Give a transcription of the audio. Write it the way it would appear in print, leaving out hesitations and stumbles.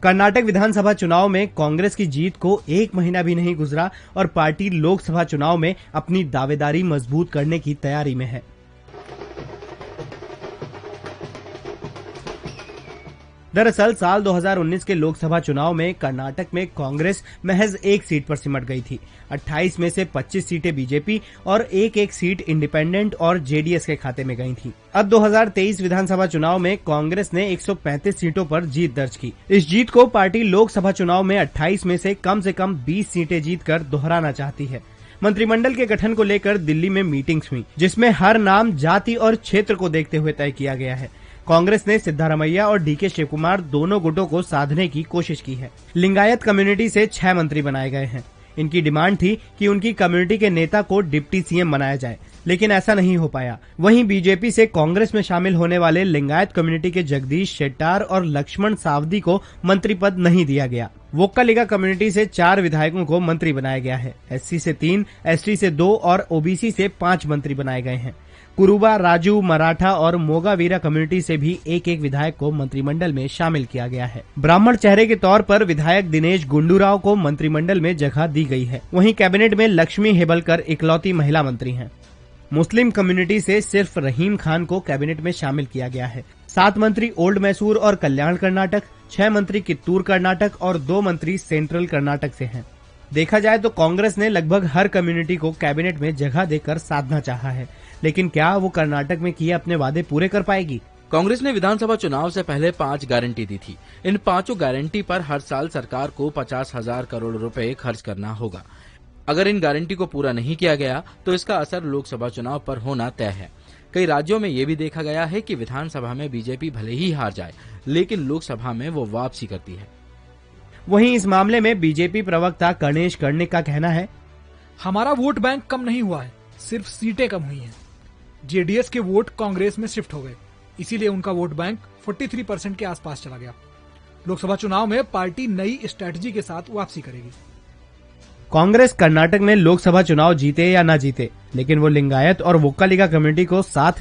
कर्नाटक विधानसभा चुनाव में कांग्रेस की जीत को एक महीना भी नहीं गुजरा और पार्टी लोकसभा चुनाव में अपनी दावेदारी मजबूत करने की तैयारी में है। दरअसल साल 2019 के लोकसभा चुनाव में कर्नाटक में कांग्रेस महज एक सीट पर सिमट गई थी। 28 में से 25 सीटें बीजेपी और एक सीट इंडिपेंडेंट और जेडीएस के खाते में गई थी। अब 2023 विधानसभा चुनाव में कांग्रेस ने 135 सीटों पर जीत दर्ज की। इस जीत को पार्टी लोकसभा चुनाव में 28 में से कम 20 सीटें जीतकर दोहराना चाहती है। मंत्रिमंडल के गठन को लेकर दिल्ली में मीटिंग्स हुई, जिसमें हर नाम जाति और क्षेत्र को देखते हुए तय किया गया है। कांग्रेस ने सिद्धारमैया और डीके शिवकुमार दोनों गुटों को साधने की कोशिश की है। लिंगायत कम्युनिटी से 6 मंत्री बनाए गए हैं। इनकी डिमांड थी कि उनकी कम्युनिटी के नेता को डिप्टी सीएम बनाया जाए, लेकिन ऐसा नहीं हो पाया। वहीं बीजेपी से कांग्रेस में शामिल होने वाले लिंगायत कम्युनिटी के जगदीश शेट्टार और लक्ष्मण सावदी को मंत्री पद नहीं दिया गया। वोक्कालिगा कम्युनिटी से 4 विधायकों को मंत्री बनाया गया है। एससी से 3, एसटी से 2 और ओबीसी से 5 मंत्री बनाए गए हैं। कुरुबा, राजू, मराठा और मोगावीरा कम्युनिटी से भी एक विधायक को मंत्रिमंडल में शामिल किया गया है। ब्राह्मण चेहरे के तौर पर विधायक दिनेश गुंडूराव को मंत्रिमंडल में जगह दी गई है। वहीं कैबिनेट में लक्ष्मी हेबलकर इकलौती महिला मंत्री हैं। मुस्लिम कम्युनिटी से सिर्फ रहीम खान को कैबिनेट में शामिल किया गया है। 7 मंत्री ओल्ड मैसूर और कल्याण कर्नाटक, 6 मंत्री कित्तूर कर्नाटक और 2 मंत्री सेंट्रल कर्नाटक से हैं। देखा जाए तो कांग्रेस ने लगभग हर कम्युनिटी को कैबिनेट में जगह देकर साधना चाहा है, लेकिन क्या वो कर्नाटक में किए अपने वादे पूरे कर पाएगी? कांग्रेस ने विधानसभा चुनाव से पहले 5 गारंटी दी थी। इन 5 गारंटी पर हर साल सरकार को 50,000 करोड़ रुपए खर्च करना होगा। अगर इन गारंटी को पूरा नहीं किया गया तो इसका असर लोकसभा चुनाव पर होना तय है। कई राज्यों में ये भी देखा गया है कि विधानसभा में बीजेपी भले ही हार जाए, लेकिन लोकसभा में वो वापसी करती है। वहीं इस मामले में बीजेपी प्रवक्ता गणेश कर्णिक का कहना है, हमारा वोट बैंक कम नहीं हुआ है, सिर्फ सीटें कम हुई हैं। जेडीएस के वोट कांग्रेस में शिफ्ट हो गए, इसीलिए उनका वोट बैंक 43% के आसपास चला गया। लोकसभा चुनाव में पार्टी नई स्ट्रेटजी के साथ वापसी करेगी। कांग्रेस कर्नाटक में लोकसभा चुनाव जीते या ना जीते, लेकिन वो लिंगायत और वोक्कालिगा कम्युनिटी को साथ